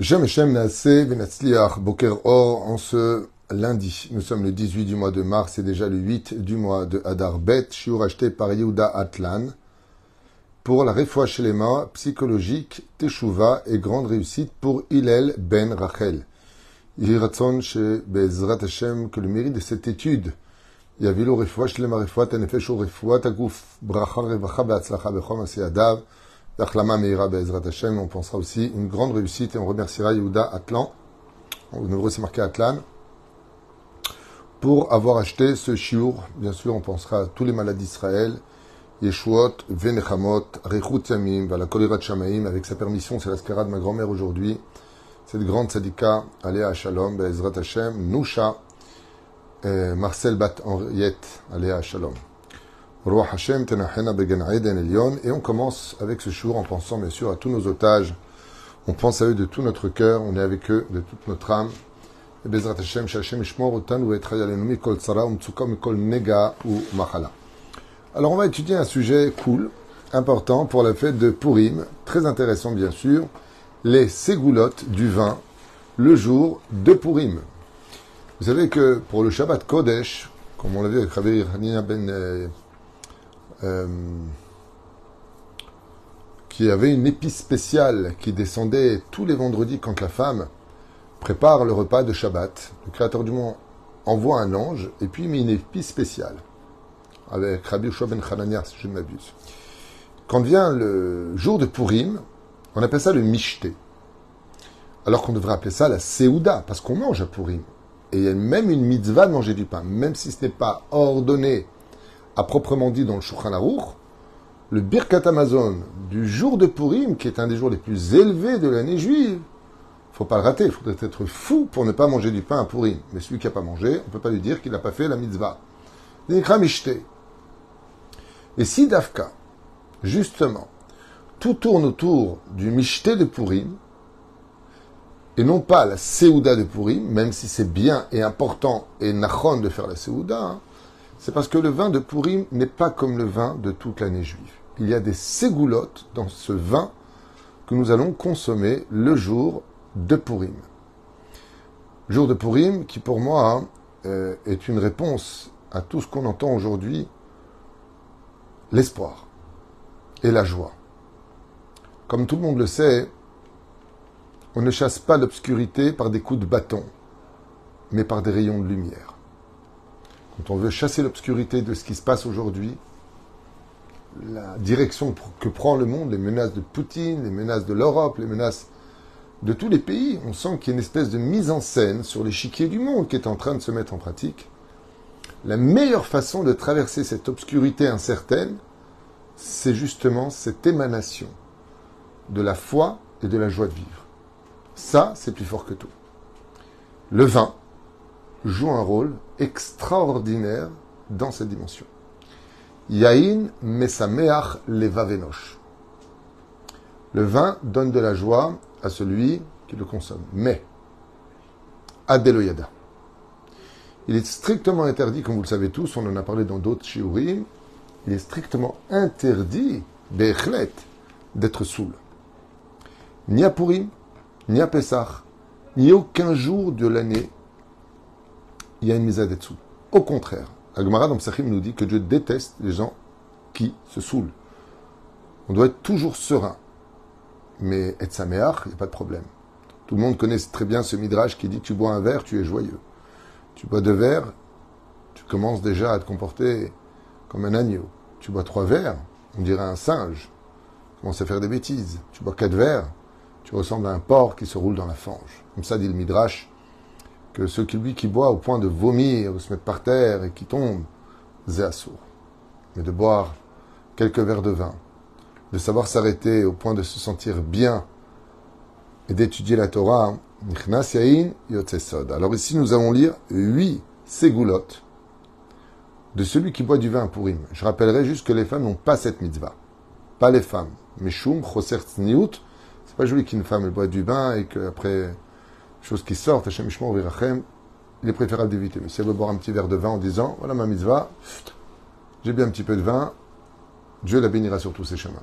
Shem Shem Naaseh Venatzliach Boker Or en ce lundi. Nous sommes le 18 du mois de mars et déjà le 8 du mois de Adar Bet, shiur acheté par Yehuda Atlan pour la Refoua Shelema psychologique, Teshuva et grande réussite pour Hillel Ben Rachel. Yehi Ratzon chez Bezrat Hashem que le mérite de cette étude Yavilo Refoua Shelema Refoua Tanefesh Refoua Taguf Bracha Revacha Be'atzlacha Bechom Aseyadav D'achlama Meira Be'ezrat Hashem, on pensera aussi une grande réussite et on remerciera Yehuda Atlan, au nouveau c'est marqué Atlan, pour avoir acheté ce shiur. Bien sûr, on pensera à tous les malades d'Israël, Yeshuot, Venechamot, Rechut Yamim, Vala Kolerat Shamaim, avec sa permission, c'est la skara de ma grand-mère aujourd'hui, cette grande sadika, Aléa Shalom, Be'ezrat Hashem, Nusha, Marcel Bat Henriette, Aléa Shalom. Roi Hashem, Tenachena Began Eden Elion, et on commence avec ce jour en pensant bien sûr à tous nos otages. On pense à eux de tout notre cœur, on est avec eux de toute notre âme. Et Bezrat Hashem, Shashem Ishmor Otan ou Etrayalenu Mikol Tsara, Umtsuka Mikol Nega ou Machala. Alors on va étudier un sujet cool, important pour la fête de Purim, très intéressant bien sûr, les ségoulottes du vin, le jour de Purim. Vous savez que pour le Shabbat Kodesh, comme on l'a vu avec Rabbi Hanina Ben qui avait une épice spéciale qui descendait tous les vendredis quand la femme prépare le repas de Shabbat. Le Créateur du monde envoie un ange et puis il met une épice spéciale avec Rabbi Yoshua ben Hanania, si je ne m'abuse. Quand vient le jour de Purim, on appelle ça le Mishté. Alors qu'on devrait appeler ça la Seouda, parce qu'on mange à Purim. Et il y a même une mitzvah de manger du pain, même si ce n'est pas ordonné à proprement dit dans le Shulchan Aruch, le Birkat Hamazon du jour de Purim, qui est un des jours les plus élevés de l'année juive, faut pas le rater, il faudrait être fou pour ne pas manger du pain à Purim. Mais celui qui n'a pas mangé, on ne peut pas lui dire qu'il n'a pas fait la mitzvah. Nikra Mishté. Et si Dafka, justement, tout tourne autour du Mishté de Purim, et non pas la Seouda de Purim, même si c'est bien et important et nachon de faire la Seouda, c'est parce que le vin de Purim n'est pas comme le vin de toute l'année juive. Il y a des ségoulottes dans ce vin que nous allons consommer le jour de Purim. Jour de Purim qui, pour moi, est une réponse à tout ce qu'on entend aujourd'hui, l'espoir et la joie. Comme tout le monde le sait, on ne chasse pas l'obscurité par des coups de bâton, mais par des rayons de lumière. Quand on veut chasser l'obscurité de ce qui se passe aujourd'hui, la direction que prend le monde, les menaces de Poutine, les menaces de l'Europe, les menaces de tous les pays, on sent qu'il y a une espèce de mise en scène sur l'échiquier du monde qui est en train de se mettre en pratique. La meilleure façon de traverser cette obscurité incertaine, c'est justement cette émanation de la foi et de la joie de vivre. Ça, c'est plus fort que tout. Le vin joue un rôle extraordinaire dans cette dimension. Yain mesameach levavenosh. Le vin donne de la joie à celui qui le consomme. Mais, adeloyada. Il est strictement interdit, comme vous le savez tous, on en a parlé dans d'autres shiurim, il est strictement interdit, bechlet, d'être saoul. Ni à Purim, ni à Pessah, ni aucun jour de l'année, il y a une mise à d'être. Au contraire, la Gemara dans Psachim nous dit que Dieu déteste les gens qui se saoulent. On doit être toujours serein. Mais être saméach, il n'y a pas de problème. Tout le monde connaît très bien ce midrash qui dit tu bois un verre, tu es joyeux. Tu bois 2 verres, tu commences déjà à te comporter comme un agneau. Tu bois 3 verres, on dirait un singe. Tu commences à faire des bêtises. Tu bois 4 verres, tu ressembles à un porc qui se roule dans la fange. Comme ça dit le midrash, que celui qui boit au point de vomir, de se mettre par terre et qui tombe, c'est assourd. Mais de boire quelques verres de vin, de savoir s'arrêter au point de se sentir bien et d'étudier la Torah, Nichnas Yain Yotzesod. Alors ici, nous allons lire 8 ségoulottes de celui qui boit du vin à Purim. Je rappellerai juste que les femmes n'ont pas cette mitzvah. Pas les femmes. Meshum, Choser Tzniut, c'est pas joli qu'une femme elle boit du vin et qu'après choses qui sortent, Hashem Ishmor Virachem, il est préférable d'éviter. Mais si elle veut boire un petit verre de vin en disant, voilà ma mitzvah, j'ai bien un petit peu de vin, Dieu la bénira sur tous ses chemins.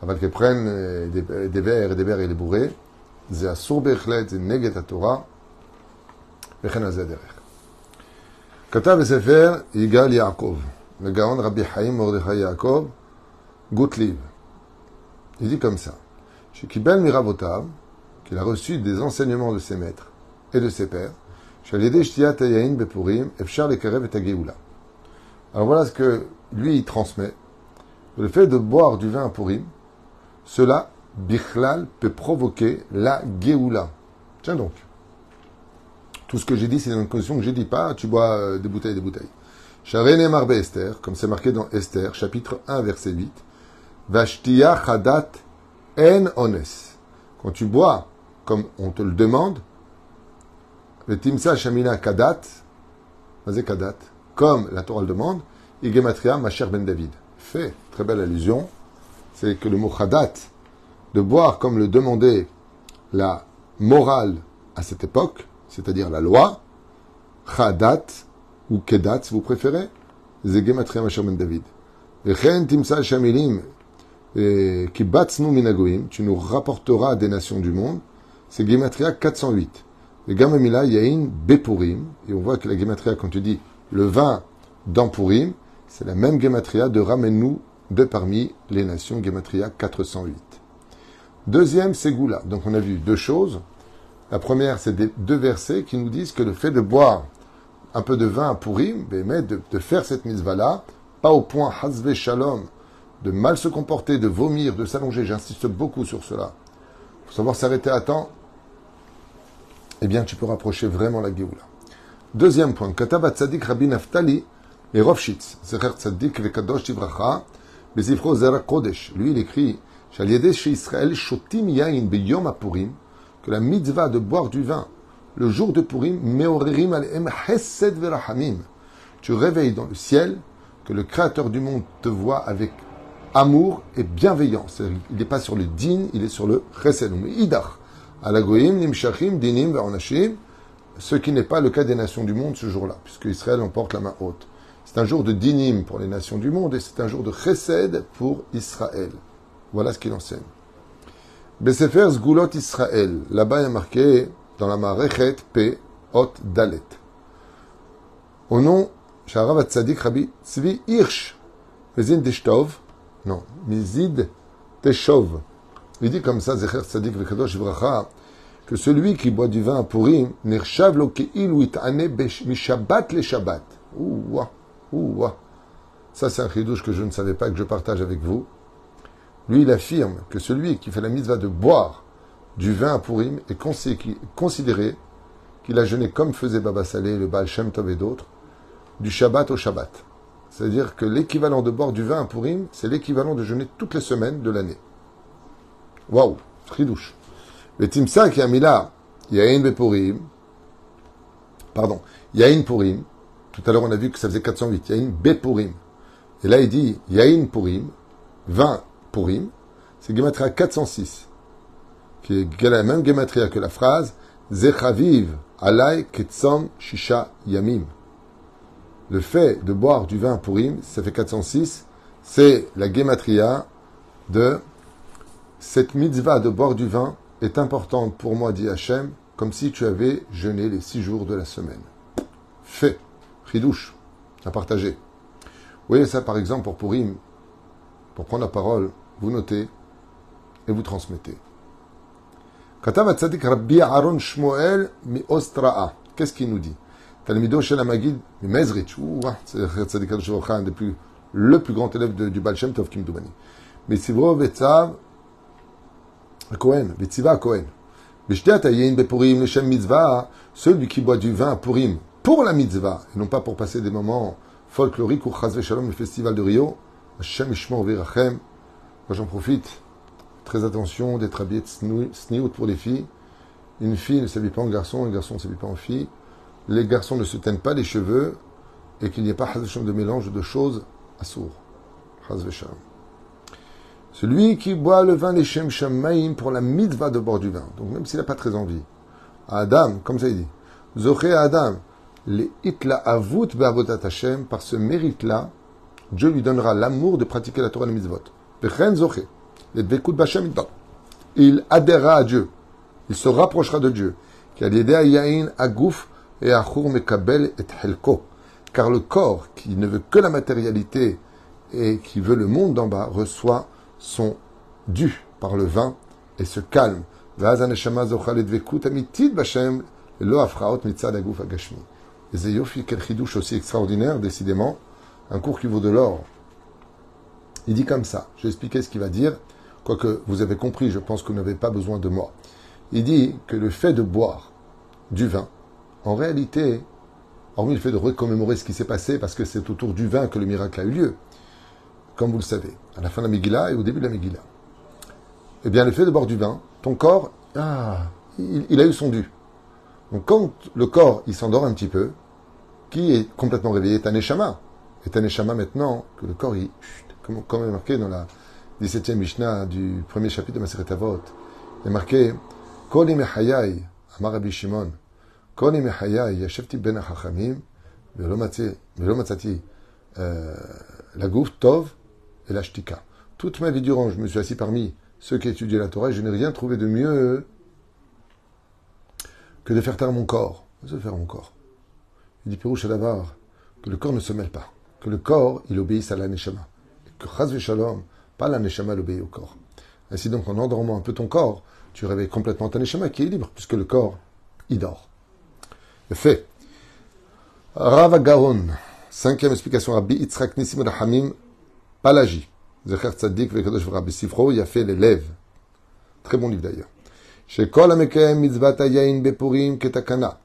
Avant qu'elle prenne des verres et des verres et les bourrée, זה אסור בהחלט, זה נגד התורה, וכן על זה הדרך. כתב בספר יגאל יעקב, לגאון רבי חיים מרדכי יעקב, גוטליב. Il dit comme ça, שקיבל מרבותיו, qu'il a reçu des enseignements de ses maîtres et de ses pères, שעל ידי שתיית היין בפורים, אפשר לקרב את הגאולה. Alors voilà ce que lui il transmet. Le fait de boire du vin à Purim, cela, bichlal, peut provoquer la Géoula. Tiens donc. Tout ce que j'ai dit, c'est dans une condition que je ne dis pas, tu bois des bouteilles, des bouteilles. Sharene marbe Esther, comme c'est marqué dans Esther, chapitre 1, verset 8. Vashtia chadat en ones. Quand tu bois, comme on te le demande, le timsa shamina kadat, vas-y kadat, comme la Torah le demande, Igematria, ma chère Ben David. Fait, très belle allusion, c'est que le mot chadat, de boire comme le demandait la morale à cette époque, c'est-à-dire la loi, chadat, ou kedat, si vous préférez, c'est Gematria, ma chère Ben David. Vechen timsa shamilim, kibatznu minagoim, tu nous rapporteras des nations du monde, c'est Gematria 408. Et Gamamila, Yain, Bepurim, et on voit que la Gematria, quand tu dis le vin dans Purim, c'est la même Gematria de ramène-nous de parmi les nations, Gematria 408. Deuxième, c'est Goula. Donc on a vu deux choses. La première, c'est deux versets qui nous disent que le fait de boire un peu de vin à Purim, de faire cette mitzvah-là, pas au point Hazve Shalom, de mal se comporter, de vomir, de s'allonger, j'insiste beaucoup sur cela. Il faut savoir s'arrêter à temps, eh bien tu peux rapprocher vraiment la Géoula. Deuxième point, Katabat Tzadik Rabbi Naftali et Rovshitz, Zecher Tzadik Vekadosh Tivracha, Bezifro Zera Kodesh. Lui, il écrit, Shaliede chez Israël, Shotim Yain Beyom Apurim, que la mitzvah de boire du vin le jour de Purim, Meorerim Alehem Hesed Verahamim. Tu réveilles dans le ciel que le Créateur du monde te voit avec amour et bienveillance. Il n'est pas sur le din, il est sur le chesed. Idach. Alagoim, nimshachim, dinim, ve'onashim. Ce qui n'est pas le cas des nations du monde ce jour-là, puisque Israël emporte la main haute. C'est un jour de dinim pour les nations du monde et c'est un jour de chesed pour Israël. Voilà ce qu'il enseigne. Besefer Zgulot Israël. Là-bas, il y a marqué dans la Marechet P. Ot Dalet. Au nom, Sharav Tzadik Rabbi Tzvi Hirsch. Mezin Deshtov. Non, Mizid Teshov. Il dit comme ça, Zecher Tzadik Vekadosh Ivracha, que celui qui boit du vin à Purim, Nirshav lo ke'il ou it'ane mishabbat le Shabbat. Ouah, ouah. Ça, c'est un chidouche que je ne savais pas, que je partage avec vous. Lui, il affirme que celui qui fait la mitzvah de boire du vin à Purim est considéré qu'il a jeûné comme faisait Baba Saleh, le Baal Shem Tov et d'autres, du Shabbat au Shabbat. C'est-à-dire que l'équivalent de boire du vin à Purim, c'est l'équivalent de jeûner toutes les semaines de l'année. Waouh, chidouche. Le Timsa qui a mis là, Yain Bepurim, pardon, Yain Purim, tout à l'heure on a vu que ça faisait 408, Yain Bepurim. Et là il dit Yain Purim, 20 Purim, c'est Gematria 406, qui est la même Gematria que la phrase Zechaviv alay ketzom shisha yamim. Le fait de boire du vin Purim, ça fait 406, c'est la Gematria de cette mitzvah de boire du vin est importante pour moi, dit Hachem, comme si tu avais jeûné les 6 jours de la semaine. Fait, chidouche, à partager. Vous voyez ça par exemple pour Purim, pour prendre la parole, vous notez et vous transmettez. Katav Tzadik Rabbi Aaron Shmuel mi Ostra'a. Qu'est-ce qu'il nous dit? Talmido Shel Hamagid mi Mezrich. C'est Tzadik Al-Shivrocha, le plus grand élève du Baal Shem Tov Kimdoubani. Mais Sivro Vetzav Kohen, Vetziva Kohen. Bishtiat Ayin Bepurim Leshem Mitzvah, celui qui boit du vin à Purim pour la mitzvah, et non pas pour passer des moments folkloriques ou Chaz Shalom, le festival de Rio. Hashem Ishmor Virachem. Moi j'en profite. Très attention d'être habillé de sniout pour les filles. Une fille ne s'habille pas en garçon, un garçon ne s'habille pas en fille. Les garçons ne se teignent pas les cheveux et qu'il n'y ait pas de mélange de choses assourd. Celui qui boit le vin les Shem Shamaim pour la mitzvah de boire du vin, donc même s'il n'a pas très envie. Adam, comme ça il dit, Zoché Adam, les itla avut be'avodat Hashem, par ce mérite-là, Dieu lui donnera l'amour de pratiquer la Torah et les mitzvot. Vechen Zoché. Il adhérera à Dieu. Il se rapprochera de Dieu. Car le corps qui ne veut que la matérialité et qui veut le monde d'en bas reçoit son dû par le vin et se calme. Et Zeyofi, quel chidouche aussi extraordinaire, décidément, un cours qui vaut de l'or. Il dit comme ça, je vais expliquer ce qu'il va dire, quoique vous avez compris, je pense que vous n'avez pas besoin de moi. Il dit que le fait de boire du vin, en réalité, hormis le fait de recommémorer ce qui s'est passé, parce que c'est autour du vin que le miracle a eu lieu, comme vous le savez, à la fin de la Megillah et au début de la Megillah. Eh bien, le fait de boire du vin, ton corps, il a eu son dû. Donc quand le corps, il s'endort un petit peu, qui est complètement réveillé est un neshama. Et un neshama maintenant, que le corps, comme est marqué dans la 17e Mishnah du premier chapitre de Maseret Avot, il est marqué Kol yemei hayai, Amar Rabbi Shimon, Kol yemei hayai yashevti ben hachachamim, velo matzati la gouf tov et la shtika. Toute ma vie durant, je me suis assis parmi ceux qui étudiaient la Torah et je n'ai rien trouvé de mieux que de faire taire mon corps. De faire mon corps. Il dit Pirouche Adavar, que le corps ne se mêle pas, que le corps, il obéisse à la neshama. Et que Chaz Shalom, pas la neshama, l'obéit au corps. Ainsi donc, en endormant un peu ton corps, tu réveilles complètement ta neshama qui est libre, puisque le corps, il dort. Fait. Rav Gaon, cinquième explication, Rabbi Yitzhak Nissim Rahamim, Palagi, Zecher Tzadik Vekadosh Rabbi Sifro, il a fait l'élève. Très bon livre d'ailleurs. Chez Kol HaMekayem Mitzvat HaYayin BePurim Ketakana.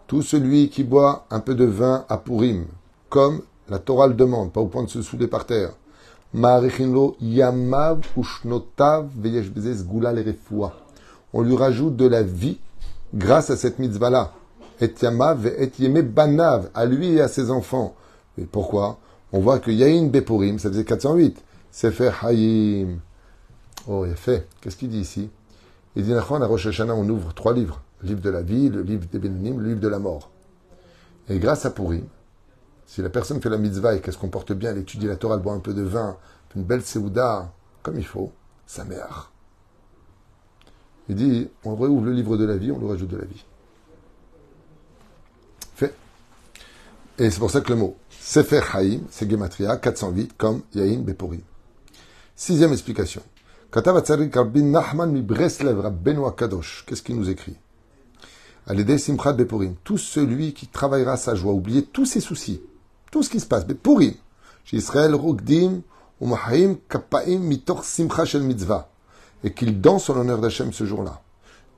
Tout celui qui boit un peu de vin à Purim, comme la Torah le demande, pas au point de se souder par terre. Ma'arichinlo Yamav Ushnotav Veyesh Bezes Gula Lerefoua. On lui rajoute de la vie grâce à cette mitzvah-là. Et Yamav et Yeme Banav, à lui et à ses enfants. Et pourquoi? On voit que Yain BePurim, ça faisait 408. Sefer Hayim. Oh, il a fait. Qu'est-ce qu'il dit ici? Il dit, à Rosh Hashanah, on ouvre 3 livres. Le livre de la vie, le livre des Bénénim, le livre de la mort. Et grâce à Purim, si la personne fait la mitzvah et qu'elle se comporte bien, elle étudie la Torah, elle boit un peu de vin, une belle seouda, comme il faut, sa mère. Il dit, on réouvre le livre de la vie, on lui rajoute de la vie. Fait. Et c'est pour ça que le mot Sefer Haïm, c'est Gematria, 408, comme Yain Bepurim. 6e explication. Katav Atzarik Rabbi Nachman mi Breslev Rabbeinu Akadosh. Qu'est-ce qu'il nous écrit? Alédé Simchat Bepurim. Tout celui qui travaillera sa joie, oublier tous ses soucis, tout ce qui se passe. Bepurim. Chez Israël, Rugdim, Umahim, Kapaim, Mitor Simcha Shel Mitzvah. Et qu'il danse en l'honneur d'Hachem ce jour-là.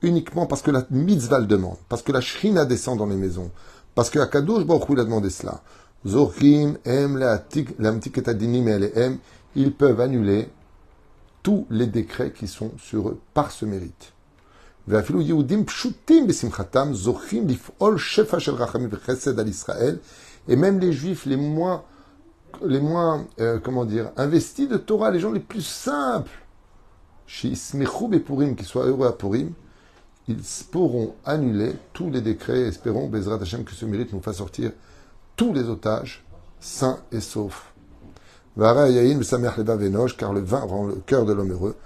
Uniquement parce que la mitzvah le demande. Parce que la shrina descend dans les maisons. Parce que Akadosh Baruch Hu a demandé cela. Zochim, Em, Lamtik et Adinim et Alehem. Ils peuvent annuler tous les décrets qui sont sur eux par ce mérite. Et même les juifs les moins investis de Torah, les gens les plus simples, qui soient heureux à Purim, ils pourront annuler tous les décrets. Espérons, Bezrat Hashem, que ce mérite nous fasse sortir tous les otages sains et saufs. Car le vin rend le cœur de l'homme heureux.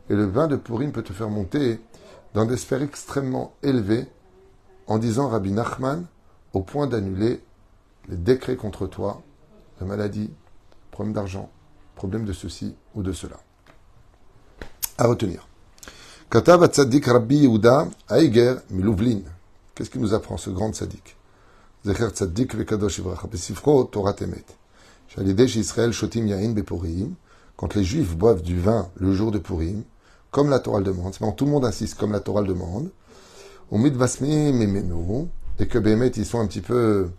Et le vin de Purim peut te faire monter dans des sphères extrêmement élevées en disant Rabbi Nachman au point d'annuler les décrets contre toi, la maladie, problème d'argent, problème de ceci ou de cela. À retenir. Katav Tzadik Rabbi Yehuda Aiger Milouvlin. Qu'est-ce qu'il nous apprend ce grand tzaddik? Zecher Tzadik Vekadosh Ivracha Besifro Torah Temet. Shalideh Israël Shotim Yain Bepurim. Quand les Juifs boivent du vin le jour de Purim, comme la Torah le demande, c'est tout le monde insiste comme la Torah le demande, Umid Vasmi Memenu, et que Bémet ils sont un petit peu,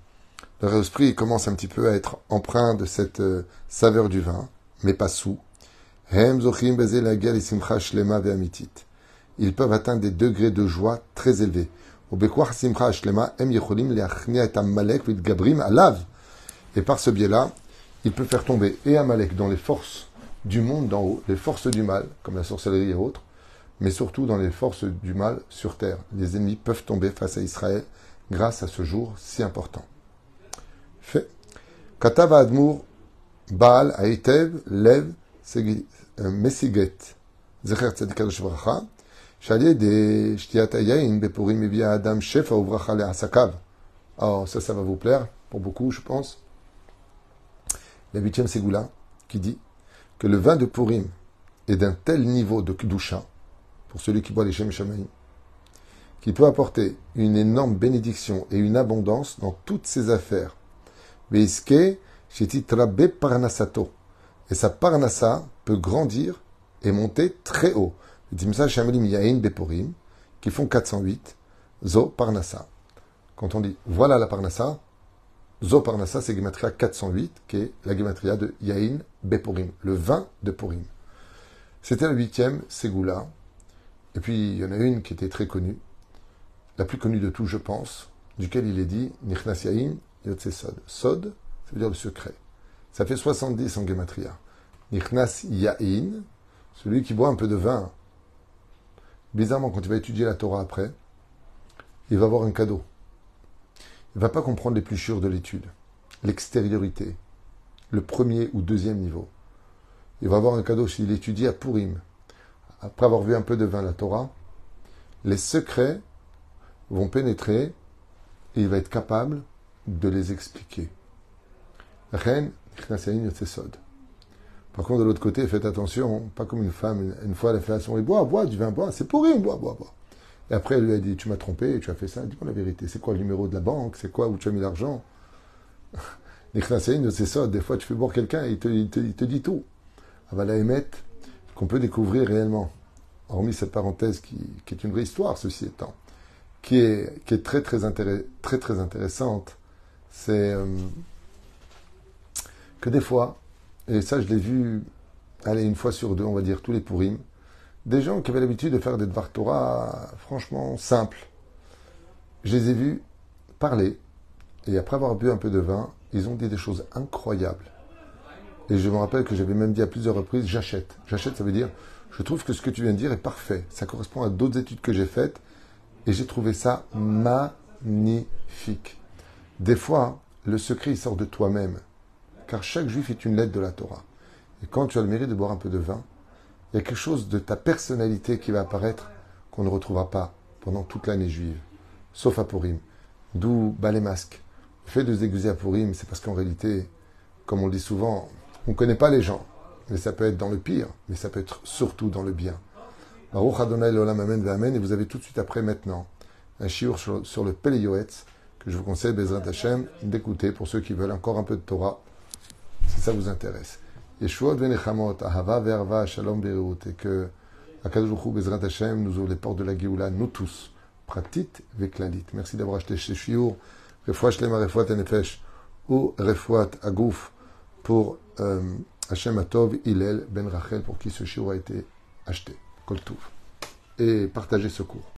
leur esprit commence un petit peu à être empreint de cette saveur du vin, mais pas sous. Hem Zochim Bezel Ager Isimcha Shlema Ve'amitit. Ils peuvent atteindre des degrés de joie très élevés. Et par ce biais-là, il peut faire tomber et Amalek dans les forces du monde d'en haut, les forces du mal, comme la sorcellerie et autres, mais surtout dans les forces du mal sur terre. Les ennemis peuvent tomber face à Israël grâce à ce jour si important. Fait. Katav Admour, Baal, Aïtev, Lev, Mesiget, Zecher Tzadik Kadosh Bracha, Shalié de Shtiat Hayayin Bepurim Evia Adam Shefa Uvracha Le'asakav. Oh, ça va vous plaire, pour beaucoup, je pense. La 8e Ségoula, qui dit que le vin de Purim est d'un tel niveau de Kedusha, pour celui qui boit les Shem Shamayim, qui peut apporter une énorme bénédiction et une abondance dans toutes ses affaires. Veiske Shetitrabe Parnasato. Et sa Parnasa peut grandir et monter très haut. Les Timsa Shamelim Yain Bepurim, qui font 408, Zo Parnasa. Quand on dit voilà la Parnasa, Zo Parnasa, c'est Gematria 408, qui est la Gematria de Yain Bepurim, le vin de Purim. C'était la 8e Ségoula. Et puis, il y en a une qui était très connue, la plus connue de tous, je pense, duquel il est dit Nichnas Yain Yotse Sod. Sod, ça veut dire le secret. Ça fait 70 en Gematria. Nichnas Yain, celui qui boit un peu de vin. Bizarrement, quand il va étudier la Torah après, il va avoir un cadeau. Il ne va pas comprendre l'épluchure de l'étude, l'extériorité, le premier ou deuxième niveau. Il va avoir un cadeau s'il étudie à Purim. Après avoir vu un peu de vin la Torah, les secrets vont pénétrer et il va être capable de les expliquer. Ren, par contre, de l'autre côté, faites attention, pas comme une femme, une fois elle a fait à son mari, bois, du vin, bois, c'est Purim, bois. Et après, elle lui a dit, tu m'as trompé, tu as fait ça. Dis-moi la vérité, c'est quoi le numéro de la banque? C'est quoi, où tu as mis l'argent? Des fois, tu fais boire quelqu'un et il te dit tout. Avala Emet, qu'on peut découvrir réellement, hormis cette parenthèse qui est une vraie histoire, ceci étant, qui est très intéressante, c'est que des fois, et ça je l'ai vu, une fois sur deux, on va dire, tous les Purim, des gens qui avaient l'habitude de faire des Dvar Torah franchement simples. Je les ai vus parler, et après avoir bu un peu de vin, ils ont dit des choses incroyables. Et je me rappelle que j'avais même dit à plusieurs reprises, j'achète. J'achète, ça veut dire, je trouve que ce que tu viens de dire est parfait. Ça correspond à d'autres études que j'ai faites, et j'ai trouvé ça magnifique. Des fois, le secret, il sort de toi-même, car chaque juif est une lettre de la Torah. Et quand tu as le mérite de boire un peu de vin, il y a quelque chose de ta personnalité qui va apparaître qu'on ne retrouvera pas pendant toute l'année juive, sauf à Purim. D'où les masques. Le fait de se déguiser à Purim, c'est parce qu'en réalité, comme on le dit souvent, on ne connaît pas les gens, mais ça peut être dans le pire, mais ça peut être surtout dans le bien. Baruch Adonai l'olam amen ve'amen, et vous avez tout de suite après maintenant un shiur sur le Pele Yoetz que je vous conseille, Bezrat Hashem, d'écouter pour ceux qui veulent encore un peu de Torah, si ça vous intéresse. Yeshuot venechamot, ahava ve'arva, shalom be'reut, et que Akadosh Baruch Hu, Bezrat Hashem, nous ouvre les portes de la Géoula, nous tous, pratit ve'klalit. Merci d'avoir acheté chez shiur, refouach lema refouat enefesh, ou refouat agouf, pour Hashem Atov Hillel Ben Rachel, pour qui ce shiur a été acheté. Kol Touv. Et partagez ce cours.